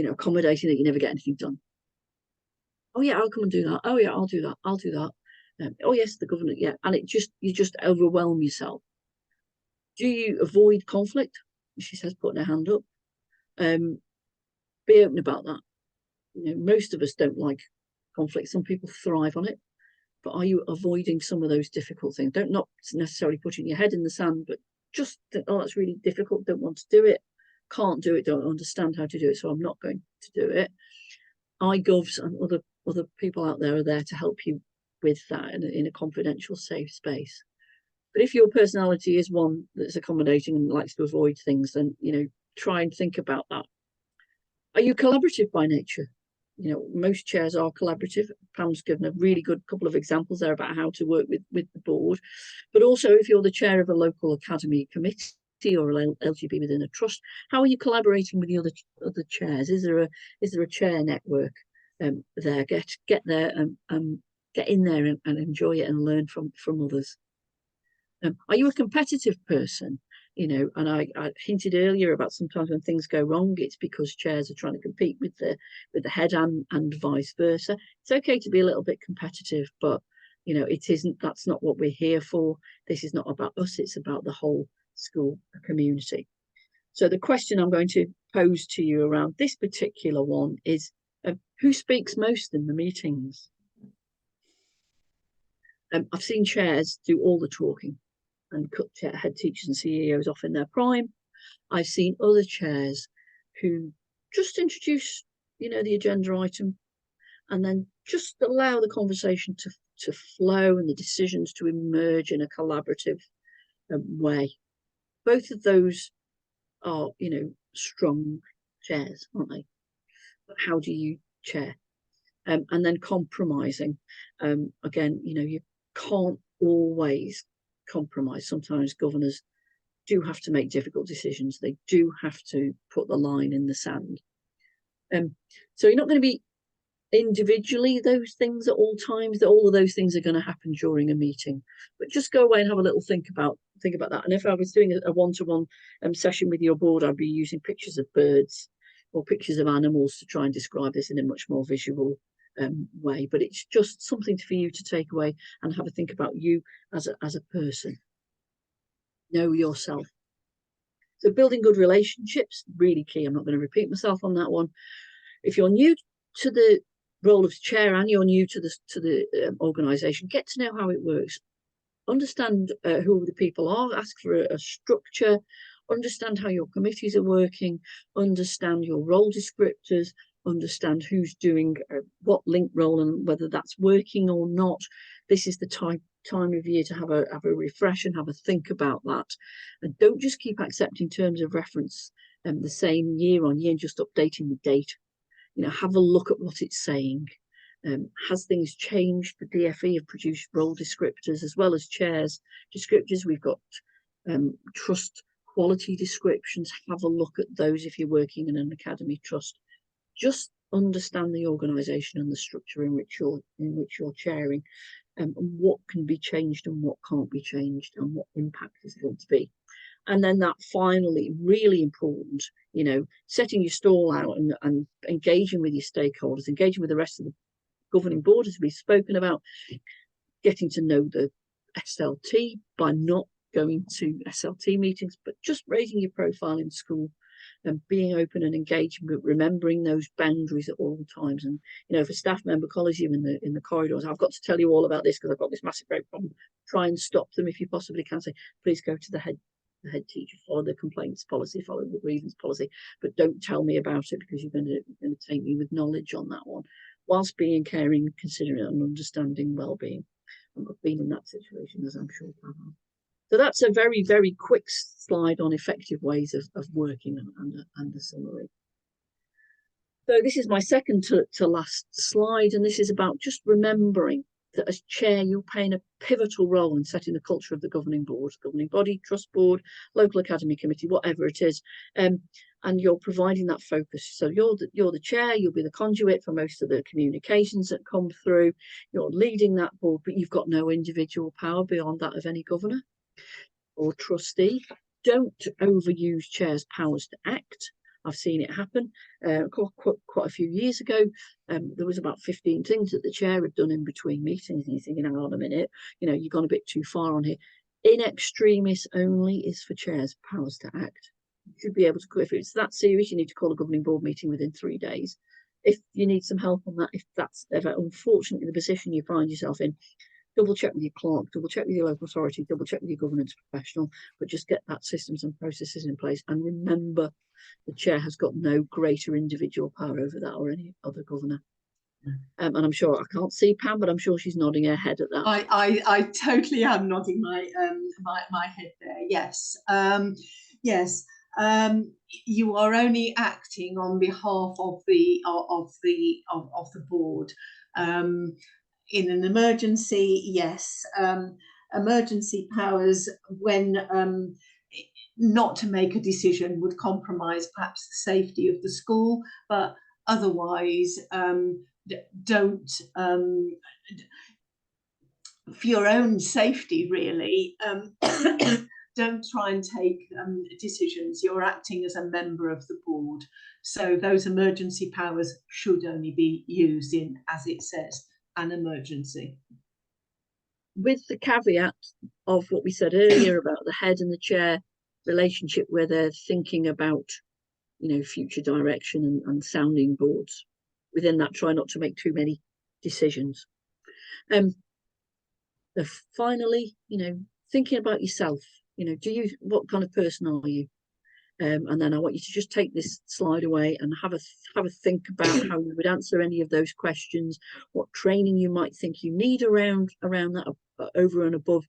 accommodating that you never get anything done. Oh yeah, I'll come and do that. Oh yeah, I'll do that. I'll do that. Oh yes, the government, yeah. And you just overwhelm yourself. Do you avoid conflict? She says, putting her hand up. Be open about that. Most of us don't like conflict. Some people thrive on it. But are you avoiding some of those difficult things? Don't not necessarily putting your head in the sand, but just think, oh, that's really difficult. Don't want to do it. Can't do it. Don't understand how to do it. So I'm not going to do it. iGovs and other people out there are there to help you with that in a confidential, safe space. But if your personality is one that's accommodating and likes to avoid things, then try and think about that. Are you collaborative by nature? Most chairs are collaborative. Pam's given a really good couple of examples there about how to work with the board. But also, if you're the chair of a local academy committee or LGB within a trust, how are you collaborating with the other chairs? Is there a chair network there? Get there and get in there and enjoy it and learn from others. Are you a competitive person? And I hinted earlier about sometimes when things go wrong, it's because chairs are trying to compete with the head and vice versa. It's okay to be a little bit competitive, but that's not what we're here for. This is not about us, it's about the whole school community. So the question I'm going to pose to you around this particular one is, who speaks most in the meetings? I've seen chairs do all the talking and cut head teachers and CEOs off in their prime. I've seen other chairs who just introduce, the agenda item and then just allow the conversation to flow and the decisions to emerge in a collaborative way. Both of those are, strong chairs, aren't they? But how do you chair? And then compromising. Again, you can't always compromise. Sometimes governors do have to make difficult decisions. They do have to put the line in the sand. So you're not going to be individually those things at all times. That all of those things are going to happen during a meeting. But just go away and have a little think about that. And if I was doing a one-to-one session with your board, I'd be using pictures of birds or pictures of animals to try and describe this in a much more visual way. But it's just something for you to take away and have a think about you as a person. Know yourself. So building good relationships, really key. I'm not going to repeat myself on that one. If you're new to the role of chair and you're new to the organisation, get to know how it works. Understand who the people are. Ask for a structure. Understand how your committees are working. Understand your role descriptors. Understand who's doing what link role and whether that's working or not. This is the time of year to have a refresh and have a think about that. And don't just keep accepting terms of reference the same year on year and just updating the date. Have a look at what it's saying. Has things changed? The DFE have produced role descriptors as well as chairs descriptors. We've got trust quality descriptions. Have a look at those if you're working in an academy trust. Just understand the organisation and the structure in which you're chairing, and what can be changed and what can't be changed, and what impact is going to be. And then that finally, really important, setting your stall out and engaging with your stakeholders, engaging with the rest of the governing board, as we've spoken about. getting to know the SLT by not going to SLT meetings, but just raising your profile in school and being open and engaging, but remembering those boundaries at all times. And if a staff member calls you in the corridors, I've got to tell you all about this because I've got this massive great problem. Try and stop them if you possibly can. Say, please go to the head teacher, follow the complaints policy, follow the grievance policy, but don't tell me about it because you're going to take me with knowledge on that one, whilst being caring, considerate, and understanding well-being. I've been in that situation, as I'm sure I have. So that's a very, very quick slide on effective ways of working and a summary. So this is my second to last slide, and this is about just remembering that as chair, you're playing a pivotal role in setting the culture of the governing board, governing body, trust board, local academy committee, whatever it is. And you're providing that focus. So you're the chair, you'll be the conduit for most of the communications that come through. You're leading that board, but you've got no individual power beyond that of any governor or trustee. Don't overuse chair's powers to act. I've seen it happen quite a few years ago. There was about 15 things that the chair had done in between meetings, and you're thinking, hang on a minute, you've gone a bit too far on here. In extremis only is for chair's powers to act. You should be able to, if it's that serious, you need to call a governing board meeting within 3 days. If you need some help on that, if that's ever unfortunately the position you find yourself in, double check with your clerk, double check with your local authority, double check with your governance professional, but just get that systems and processes in place. And remember, the chair has got no greater individual power over that or any other governor. And I'm sure, I can't see Pam, but I'm sure she's nodding her head at that. I totally am nodding my my head there. Yes, yes. You are only acting on behalf of the board. In an emergency, yes, emergency powers when not to make a decision would compromise perhaps the safety of the school, but otherwise don't, for your own safety really, don't try and take decisions. You're acting as a member of the board, so those emergency powers should only be used in, as it says, an emergency. With the caveat of what we said earlier about the head and the chair relationship, where they're thinking about, future direction and sounding boards. Within that, try not to make too many decisions. Finally, thinking about yourself. What kind of person are you? And then I want you to just take this slide away and have a think about how you would answer any of those questions, what training you might think you need around that, over and above,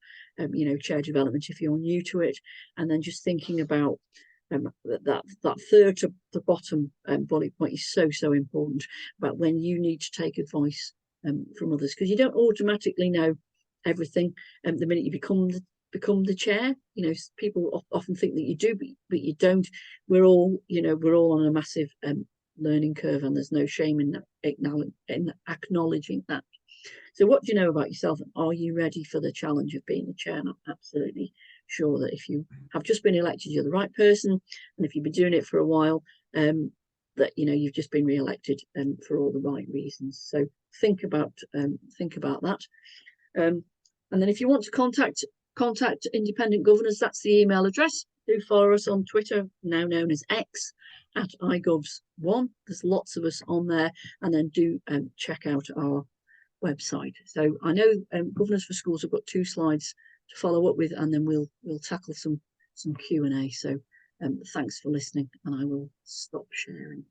chair development if you're new to it, and then just thinking about that third to the bottom bullet point is so important about when you need to take advice from others, because you don't automatically know everything the minute you become the chair. People often think that you do, but you don't. We're all on a massive learning curve, and there's no shame in acknowledging that. So what do you know about yourself, and are you ready for the challenge of being the chair? And I'm absolutely sure that if you have just been elected, you're the right person, and if you've been doing it for a while, that you've just been re-elected for all the right reasons. So think about that. And then if you want to contact independent governors, that's the email address. Do follow us on Twitter, now known as X, at iGovs1. There's lots of us on there, and then do check out our website. So I know Governors for Schools have got 2 slides to follow up with, and then we'll tackle some Q&A. So thanks for listening, and I will stop sharing.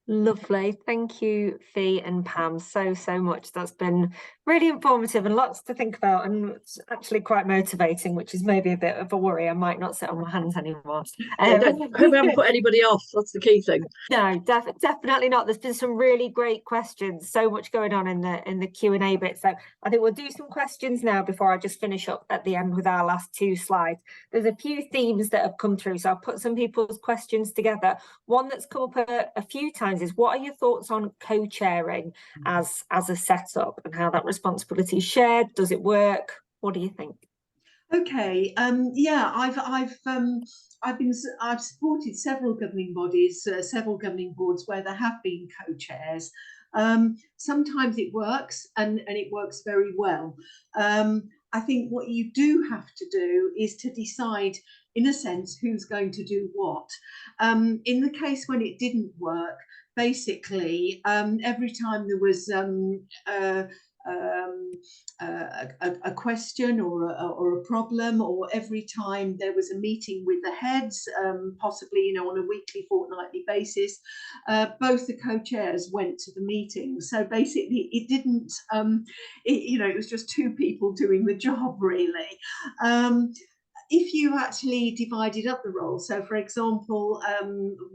Lovely. Thank you, Fee and Pam, so much. That's been really informative and lots to think about, and it's actually quite motivating, which is maybe a bit of a worry. I might not sit on my hands anymore. I hope I haven't put anybody off. That's the key thing. No, definitely not. There's been some really great questions, so much going on in the Q&A bit. So I think we'll do some questions now before I just finish up at the end with our last 2 slides. There's a few themes that have come through, so I'll put some people's questions together. One that's come up a few times is, what are your thoughts on co-chairing as a setup, and how that responsibility is shared? Does it work? What do you think? Okay. Yeah, I've supported several governing bodies, several governing boards where there have been co-chairs, Sometimes it works, and it works very well. I think what you do have to do is to decide, in a sense, who's going to do what. In the case when it didn't work, basically, every time there was a question or a problem, or every time there was a meeting with the heads, possibly, you know, on a weekly, fortnightly basis, both the co-chairs went to the meeting. So basically it didn't, you know, it was just two people doing the job, really. If you actually divided up the role, so for example,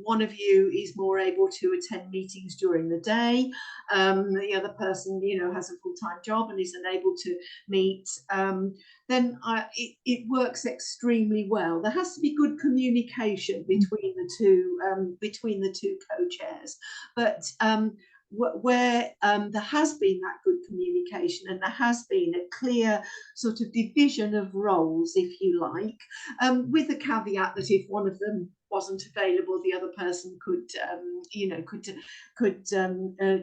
one of you is more able to attend meetings during the day, the other person, you know, has a full-time job and is unable to meet, then it works extremely well. There has to be good communication between the two co-chairs, but where there has been that good communication and there has been a clear sort of division of roles, if you like, with the caveat that if one of them wasn't available, the other person could, you know, could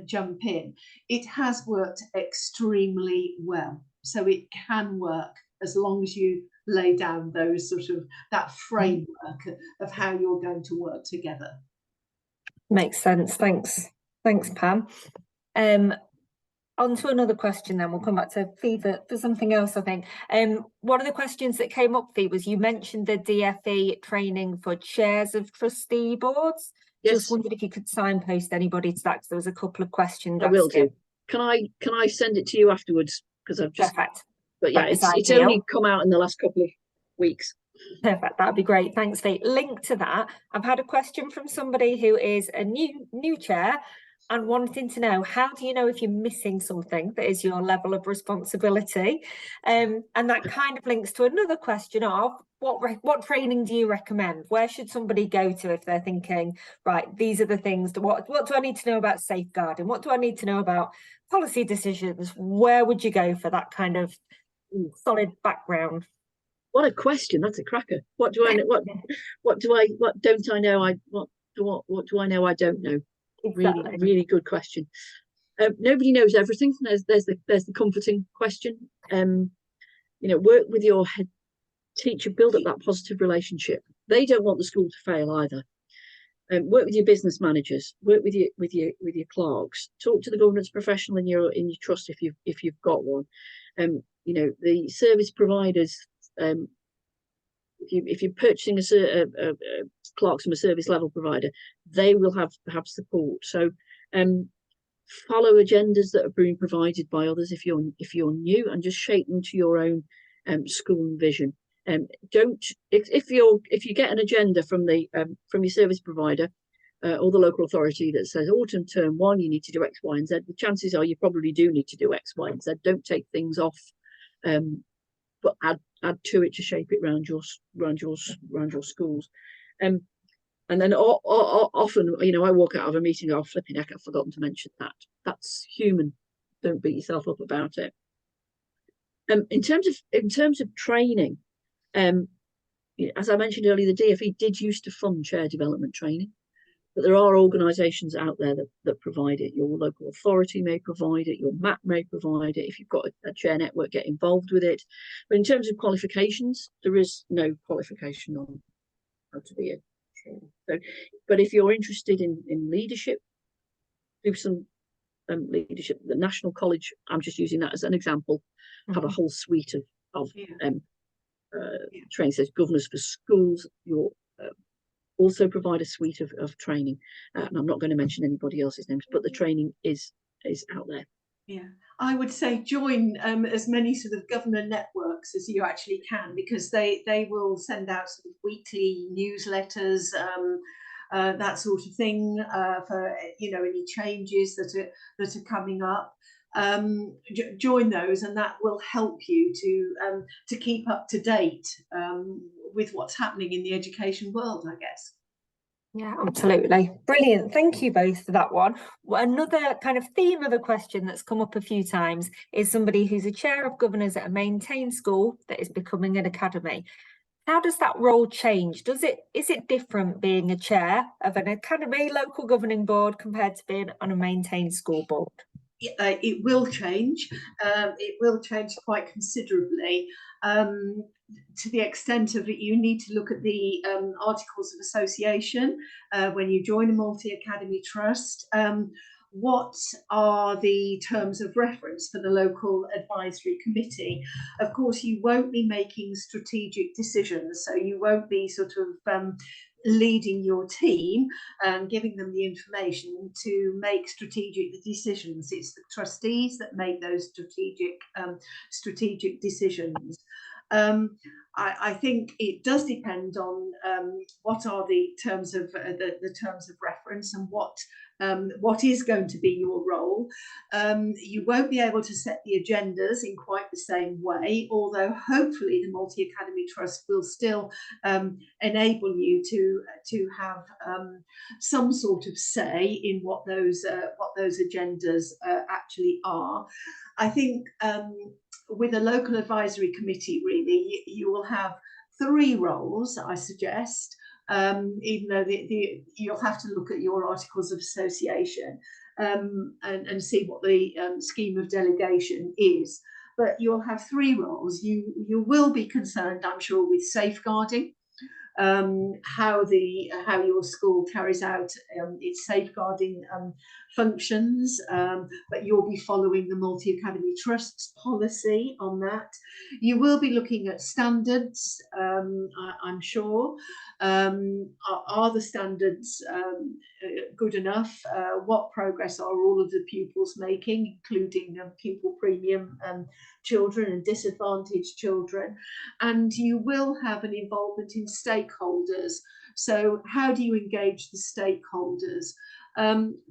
jump in. It has worked extremely well. So it can work as long as you lay down those sort of that framework of how you're going to work together. Makes sense. Thanks, Pam. On to another question then. We'll come back to Fee for something else, I think. One of the questions that came up, Fee, was you mentioned the DfE training for chairs of trustee boards. Yes. Just wondered if you could signpost anybody to that, because there was a couple of questions. I will do. Can I send it to you afterwards? Because I've just... Perfect. But yeah, it's only come out in the last couple of weeks. Perfect, that'd be great. Thanks, Fee. Linked to that, I've had a question from somebody who is a new chair and wanting to know, how do you know if you're missing something that is your level of responsibility? And that kind of links to another question of what training do you recommend? Where should somebody go to if they're thinking, right, these are the things, what do I need to know about safeguarding? What do I need to know about policy decisions? Where would you go for that kind of solid background? What a question! That's a cracker. What do I know? What don't I know? What do I know? I don't know. Exactly. Really good question. Nobody knows everything. There's the comforting question. You know, work with your head teacher, build up that positive relationship. They don't want the school to fail either. Work with your business managers. Work with your clerks. Talk to the governance professional in your trust if you've got one. You know, the service providers. If you're purchasing a clerks from a service level provider, they will have support. So follow agendas that are being provided by others if you're new, and just shape them to your own school and vision. Don't if you get an agenda from your service provider or the local authority that says autumn term 1 you need to do X, Y, and Z, the chances are you probably do need to do X, Y, and Z. Don't take things off, but add to it to shape it around your schools. And then often, you know, I walk out of a meeting, oh flipping heck, I've forgotten to mention that. That's human. Don't beat yourself up about it. In terms of training, as I mentioned earlier, the DfE did used to fund chair development training, but there are organisations out there that provide it. Your local authority may provide it, your MAP may provide it. If you've got a chair network, get involved with it. But in terms of qualifications, there is no qualification on how to be a chair. So, but if you're interested in leadership, do some leadership. The National College, I'm just using that as an example, have a whole suite of training. So governors for schools, you're also provide a suite of training, and I'm not going to mention anybody else's names, but the training is out there. Yeah, I would say join as many sort of governor networks as you actually can, because they will send out sort of weekly newsletters, that sort of thing, for, you know, any changes that are coming up. Join those, and that will help you to keep up to date with what's happening in the education world, I guess. Yeah, absolutely. Brilliant. Thank you both for that one. Another kind of theme of a question that's come up a few times is somebody who's a chair of governors at a maintained school that is becoming an academy. How does that role change? Is it different being a chair of an academy local governing board compared to being on a maintained school board? It will change. It will change quite considerably, to the extent of it. You need to look at the articles of association when you join a multi-academy trust. What are the terms of reference for the local advisory committee? Of course, you won't be making strategic decisions, so you won't be sort of leading your team and giving them the information to make strategic decisions. It's the trustees that make those strategic decisions. I think it does depend on what are the terms of the terms of reference and what is going to be your role. You won't be able to set the agendas in quite the same way, although hopefully the Multi-Academy Trust will still enable you to have some sort of say in what those agendas actually are. I think with a local advisory committee, really, you will have 3 roles, I suggest. Even though you'll have to look at your articles of association and see what the scheme of delegation is. But you'll have 3 roles. You will be concerned, I'm sure, with safeguarding, how your school carries out its safeguarding functions, but you'll be following the Multi-Academy Trust's policy on that. You will be looking at standards, I'm sure. Are the standards good enough? What progress are all of the pupils making, including pupil premium children and disadvantaged children? And you will have an involvement in stakeholders. So how do you engage the stakeholders?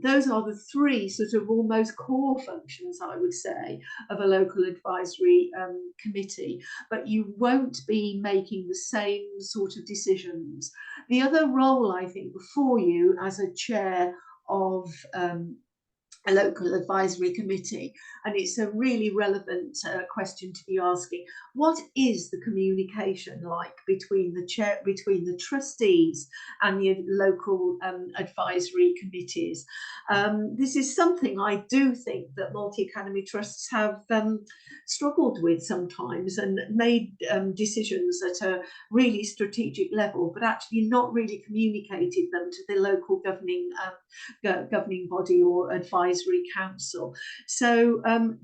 Those are the 3 sort of almost core functions, I would say, of a local advisory committee, but you won't be making the same sort of decisions. The other role, I think, for you as a chair of a local advisory committee, and it's a really relevant question to be asking: what is the communication like between the trustees and the local advisory committees? This is something I do think that multi-academy trusts have struggled with sometimes, and made decisions at a really strategic level, but actually not really communicated them to the local governing body or advisory council. So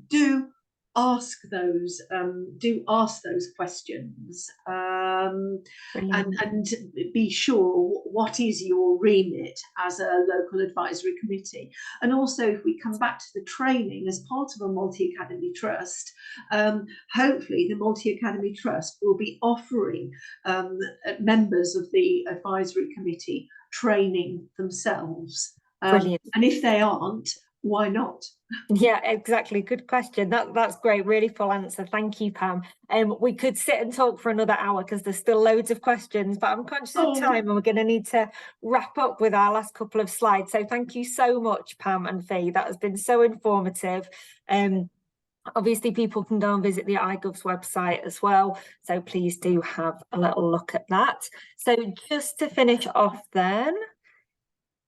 do ask those questions, and be sure what is your remit as a local advisory committee. And also, if we come back to the training as part of a multi-academy trust, hopefully the multi-academy trust will be offering members of the advisory committee training themselves. Brilliant. And if they aren't, why not? Yeah, exactly. Good question. That's great. Really full answer. Thank you, Pam. We could sit and talk for another hour because there's still loads of questions, but I'm conscious of time and we're going to need to wrap up with our last couple of slides. So thank you so much, Pam and Fee. That has been so informative. Obviously, people can go and visit the iGov's website as well, so please do have a little look at that. So just to finish off then,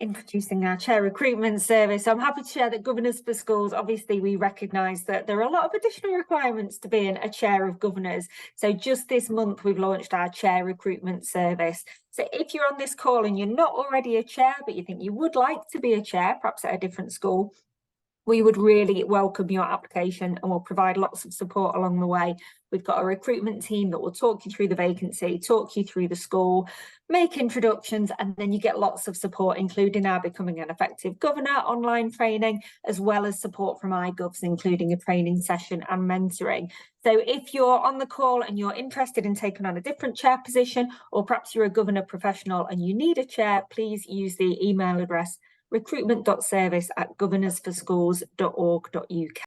introducing our chair recruitment service. So I'm happy to share that Governors for Schools, obviously we recognise that there are a lot of additional requirements to being a chair of governors. So just this month we've launched our chair recruitment service. So if you're on this call and you're not already a chair, but you think you would like to be a chair, perhaps at a different school, we would really welcome your application and we'll provide lots of support along the way. We've got a recruitment team that will talk you through the vacancy, talk you through the school, make introductions, and then you get lots of support, including our Becoming an Effective Governor online training, as well as support from iGovs, including a training session and mentoring. So if you're on the call and you're interested in taking on a different chair position, or perhaps you're a governor professional and you need a chair, please use the email address recruitment.service@governorsforschools.org.uk.